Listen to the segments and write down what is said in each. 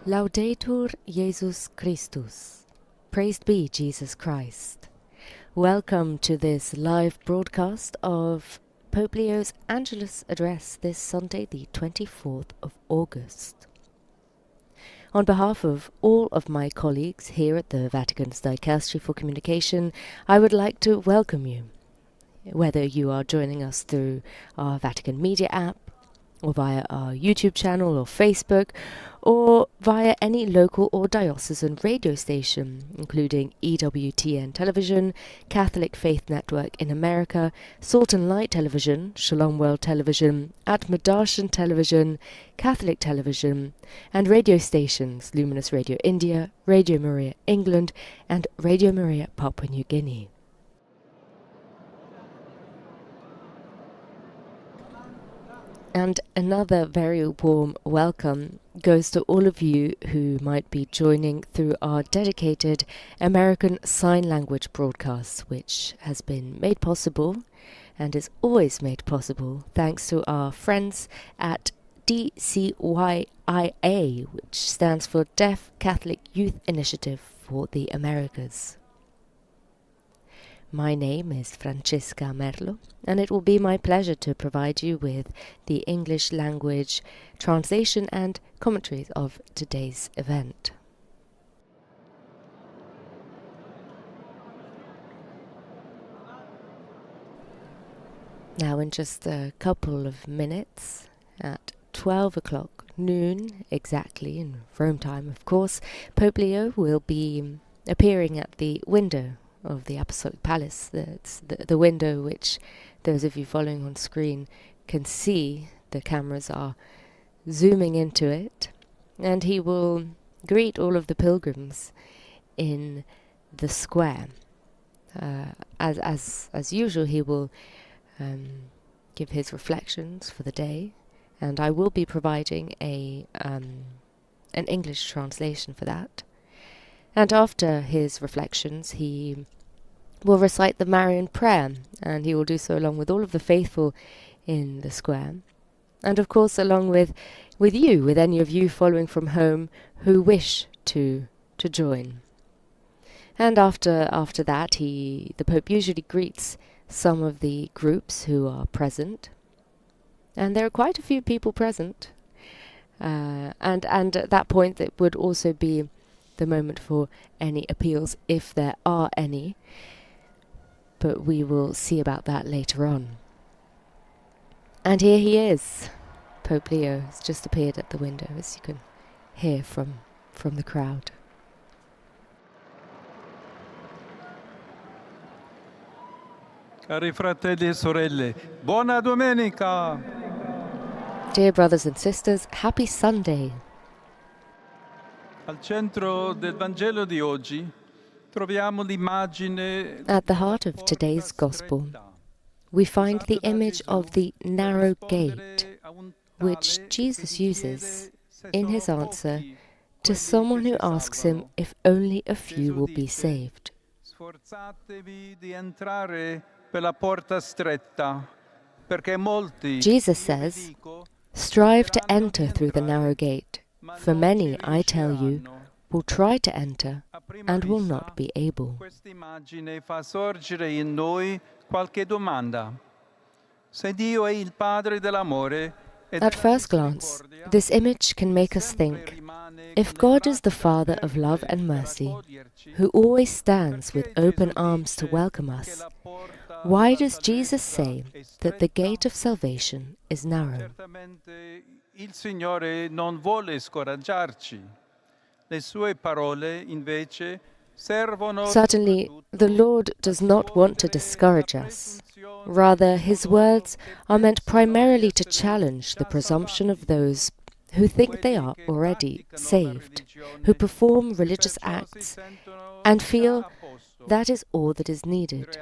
Laudetur Jesus Christus. Praised be Jesus Christ. Welcome to this live broadcast of Pope Leo's Angelus address this Sunday, the 24th of August. On behalf of all of my colleagues here at the Vatican's Dicastery for Communication, I would like to welcome you. Whether you are joining us through our Vatican Media app, or via our YouTube channel or Facebook, or via any local or diocesan radio station, including EWTN Television, Catholic Faith Network in America, Salt and Light Television, Shalom World Television, Atmadarshan Television, Catholic Television, and radio stations Luminous Radio India, Radio Maria England, and Radio Maria Papua New Guinea. And another very warm welcome goes to all of you who might be joining through our dedicated American Sign Language broadcast, which has been made possible and is always made possible thanks to our friends at DCYIA, which stands for Deaf Catholic Youth Initiative for the Americas. My name is Francesca Merlo, and it will be my pleasure to provide you with the English language translation and commentaries of today's event. Now, in just a couple of minutes, at 12 o'clock noon exactly, in Rome time of course, Pope Leo will be appearing at the window of the Apostolic Palace. That's the window which those of you following on screen can see. The cameras are zooming into it, and he will greet all of the pilgrims in the square. As usual, he will give his reflections for the day, and I will be providing an English translation for that. And after his reflections, he will recite the Marian prayer, and he will do so along with all of the faithful in the square, and of course along with you, with any of you following from home who wish to join. And after that, the Pope usually greets some of the groups who are present, and there are quite a few people present, and at that point it would also be the moment for any appeals, if there are any, but we will see about that later on. And here he is. Pope Leo has just appeared at the window, as you can hear from the crowd. Cari fratelli e sorelle, buona domenica! Dear brothers and sisters, happy Sunday! Al centro del Vangelo di oggi troviamo l'immagine. At the heart of today's Gospel, we find the image of the narrow gate, which Jesus uses in his answer to someone who asks him if only a few will be saved. Sforzatevi di entrare per la porta stretta, perché molti. Jesus says, "Strive to enter through the narrow gate, for many, I tell you, will try to enter and will not be able." Questa immagine fa sorgere in noi qualche domanda. Se Dio è il Padre dell'amore, At first glance, this image can make us think, if God is the Father of love and mercy, who always stands with open arms to welcome us, why does Jesus say that the gate of salvation is narrow? Il Signore non vuole scoraggiarci. Le sue parole, invece, servono. Certainly, the Lord does not want to discourage us. Rather, his words are meant primarily to challenge the presumption of those who think they are already saved, who perform religious acts and feel that is all that is needed.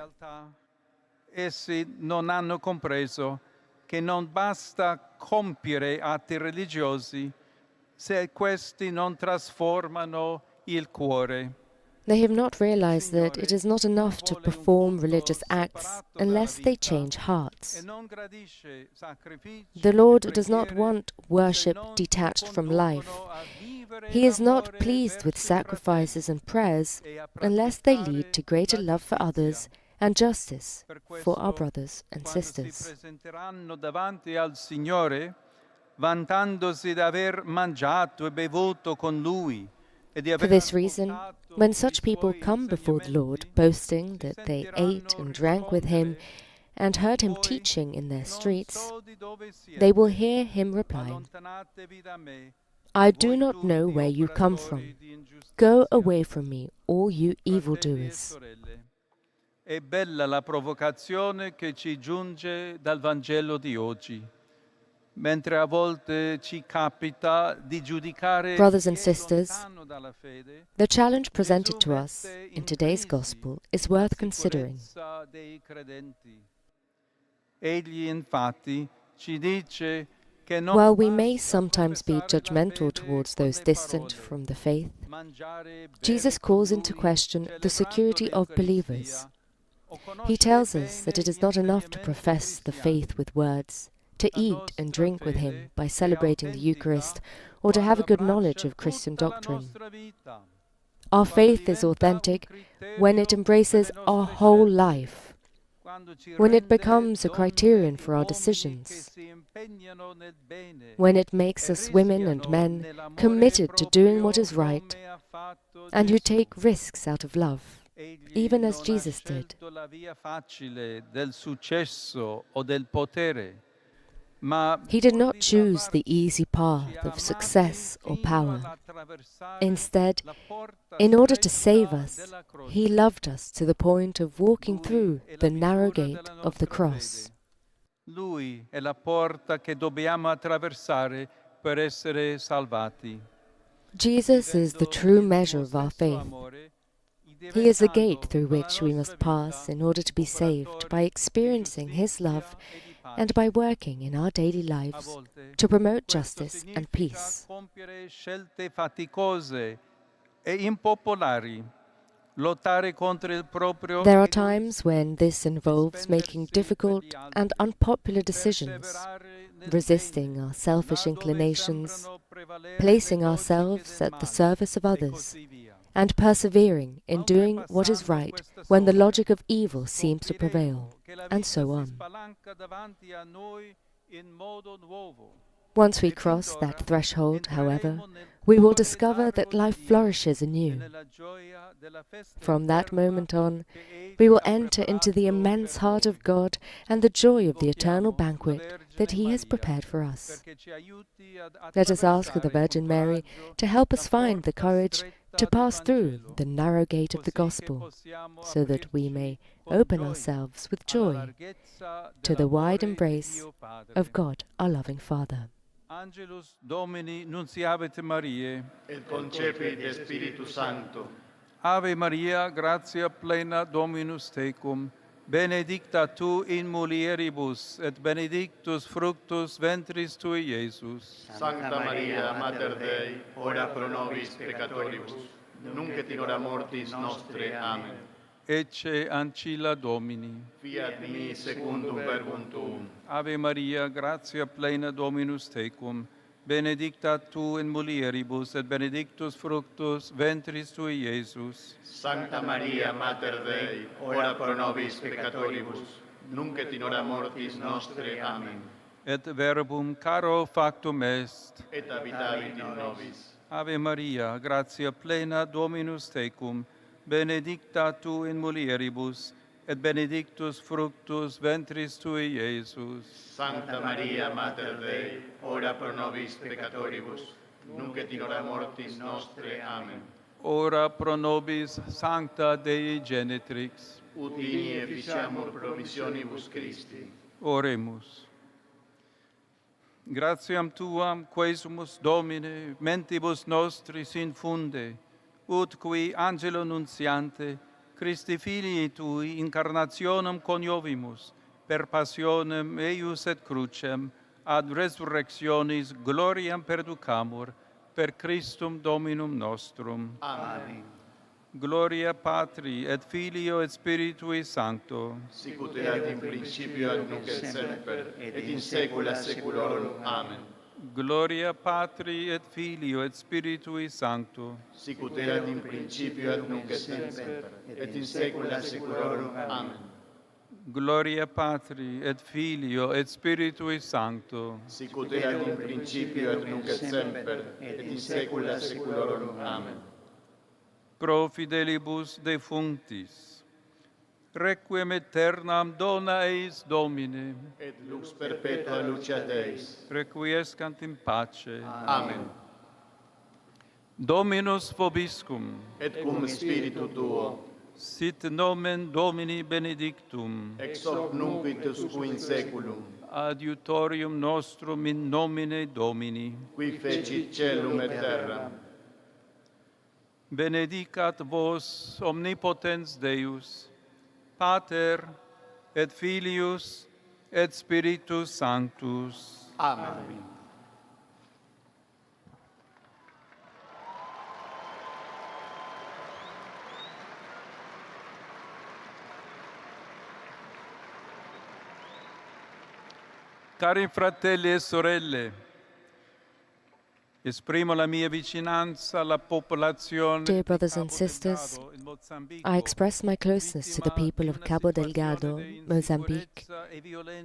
Essi non hanno compreso che non basta compiere atti religiosi se questi non trasformano il cuore. They have not realized that it is not enough to perform religious acts unless they change hearts. The Lord does not want worship detached from life. He is not pleased with sacrifices and prayers unless they lead to greater love for others and justice for our brothers and sisters. Vantandosi d'aver mangiato e bevuto con lui. For this reason, when such people come before the Lord, boasting that they ate and drank with him and heard him teaching in their streets, they will hear him replying, "I do not know where you come from. Go away from me, all you evildoers." È bella la provocazione che ci giunge dal Vangelo di oggi. Mentre a volte ci capita di giudicare Brothers and sisters, the challenge presented to us in today's Gospel is worth considering. Egli infatti ci dice che non While we may sometimes be judgmental towards those distant from the faith, Jesus calls into question the security of believers. He tells us that it is not enough to profess the faith with words, to eat and drink with him by celebrating the Eucharist, or to have a good knowledge of Christian doctrine. Our faith is authentic when it embraces our whole life, when it becomes a criterion for our decisions, when it makes us women and men committed to doing what is right and who take risks out of love, even as Jesus did. He did not choose the easy path of success or power. Instead, in order to save us, he loved us to the point of walking through the narrow gate of the cross. Lui è la porta che dobbiamo attraversare per essere salvati. Jesus is the true measure of our faith. He is the gate through which we must pass in order to be saved by experiencing his love and by working in our daily lives to promote justice and peace. There are times when this involves making difficult and unpopular decisions, resisting our selfish inclinations, placing ourselves at the service of others, and persevering in doing what is right when the logic of evil seems to prevail, and so on. Once we cross that threshold, however, we will discover that life flourishes anew. From that moment on, we will enter into the immense heart of God and the joy of the eternal banquet that He has prepared for us. Let us ask the Virgin Mary to help us find the courage to pass through the narrow gate of the Gospel, so that we may open ourselves with joy to the wide embrace of God our loving Father. Angelus Domini nunciavit Mariae, et concepit de Spiritu Sancto. Ave Maria, gratia plena Dominus tecum, benedicta tu in mulieribus, et benedictus fructus ventris tui, Iesus. Sancta Maria, Mater Dei, ora pro nobis peccatoribus, nunc et in hora mortis nostre. Amen. Ecce ancilla Domini. Fiat mi secundum verbum tuum. Ave Maria, gratia plena Dominus tecum, benedicta tu in mulieribus, et benedictus fructus ventris tui, Iesus. Sancta Maria, Mater Dei, ora pro nobis peccatoribus, nunc et in hora mortis nostre. Amen. Et verbum caro factum est. Et habitavit in nobis. Ave Maria, gratia plena Dominus tecum, benedicta tu in mulieribus, et benedictus fructus ventris tui, Iesus. Sancta Maria, Mater Dei, ora pro nobis peccatoribus, nunc et in hora mortis nostre. Amen. Ora pro nobis sancta Dei Genetrix. Ut digni efficiamur promissionibus Christi. Oremus. Gratiam tuam quesumus Domine, mentibus nostris infunde, ut qui angelo nuntiante, Christi filii tui incarnationem coniovimus, per passionem eius et crucem, ad resurrectionis gloriam perducamur, per Christum Dominum nostrum. Amen. Gloria Patri et Filio et Spiritui Sancto. Sic ut erat in principio et nunc et semper, et in saecula saeculorum. Amen. Gloria Patri et Filio et Spiritui Sancto. Sic ut erat in principio et nunc et semper, et in saecula saeculorum. Amen. Gloria Patri et Filio et Spiritui Sancto. Sic ut erat in principio et nunc et semper, et in saecula saeculorum. Amen. Pro fidelibus defunctis, requiem aeternam dona eis Domine, Et lux perpetua luceat eis. requiescant in pace. Amen. Dominus vobiscum, Et cum spiritu tuo, sit nomen Domini benedictum, ex hoc nunc et usque in saeculum, adiutorium nostrum in nomine Domini. qui fecit caelum et terram. Benedicat vos omnipotens Deus, Pater et Filius et Spiritus Sanctus. Amen. Cari fratelli e sorelle, esprimo la mia vicinanza alla popolazione Dear di brothers and Cabo sisters, Delgado in Mozambico, I express my closeness to the people of Cabo Delgado, Mozambique,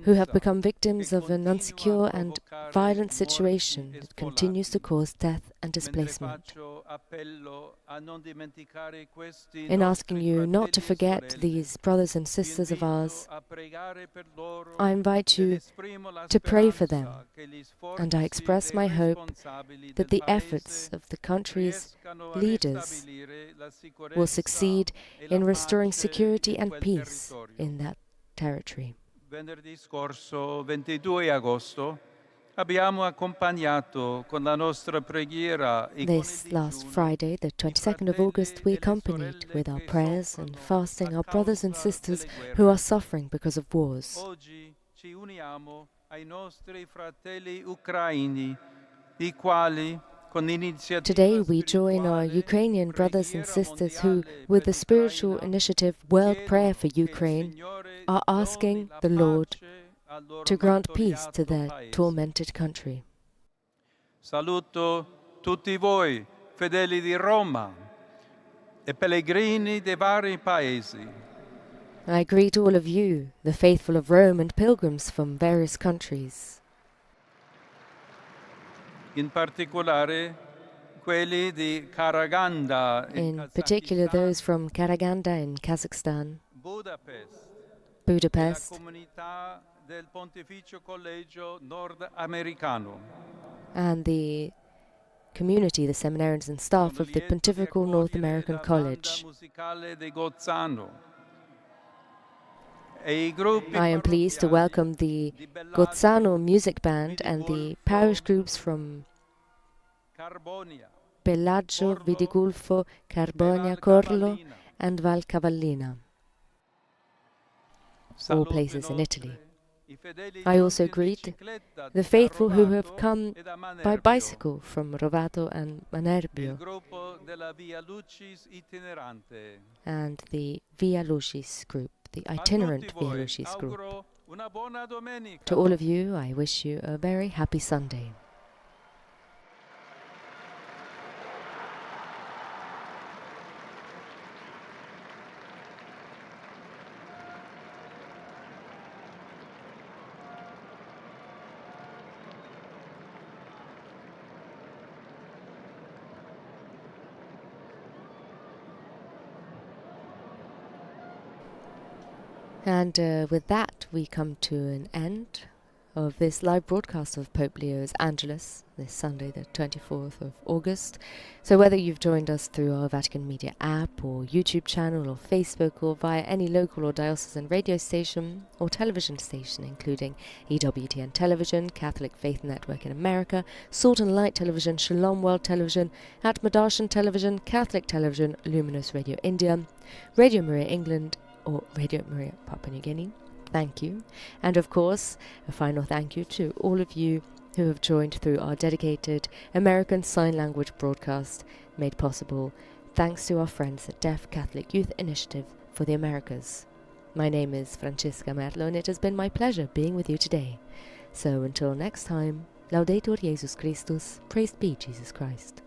who have become victims of an insecure and violent situation that continues to cause death and displacement. In asking you not to forget these brothers and sisters of ours, I invite you to pray for them, and I express my hope that the efforts of the country's leaders will succeed in restoring security and peace in that territory. Venerdì scorso, 22 agosto, abbiamo accompagnato con la nostra preghiera i This last Friday, the 22nd of August, we accompanied with our prayers and fasting our brothers and sisters who are suffering because of wars. Oggi ci uniamo ai nostri fratelli ucraini, i quali con iniziativa Today we join our Ukrainian brothers and sisters who, with the spiritual initiative World Prayer for Ukraine, are asking the Lord to grant peace to their tormented country. Saluto tutti voi, fedeli di Roma e pellegrini dei vari paesi. I greet all of you, the faithful of Rome and pilgrims from various countries. In particolare quelli di Karaganda In particular those from Karaganda in Kazakhstan, Budapest, Budapest, la comunità del Pontificio Collegio Nordamericano, and the community, the seminarians and staff of the Pontifical North American College. musicale di Gozzano. E i gruppi I am pleased to welcome the Gozzano Music Band and the parish groups from Carbonia, Bellagio, Vidigulfo, Carbonia, Corlo and Val Cavallina, all places in Italy. I also greet the faithful who have come by bicycle from Rovato and Manerbio, and the Via Lucis group, the itinerant Via Lucis group. To all of you, I wish you a very happy Sunday. And with that, we come to an end of this live broadcast of Pope Leo's Angelus, this Sunday, the 24th of August. So whether you've joined us through our Vatican Media app or YouTube channel or Facebook or via any local or diocesan radio station or television station, including EWTN Television, Catholic Faith Network in America, Salt and Light Television, Shalom World Television, Atmadarshan Television, Catholic Television, Luminous Radio India, Radio Maria England, or Radio Maria Papua New Guinea. Thank you. And of course, a final thank you to all of you who have joined through our dedicated American Sign Language broadcast made possible Thanks to our friends at Deaf Catholic Youth Initiative for the Americas. My name is Francesca Merlo, and it has been my pleasure being with you today. So until next time, Laudetur Jesus Christus, praised be Jesus Christ.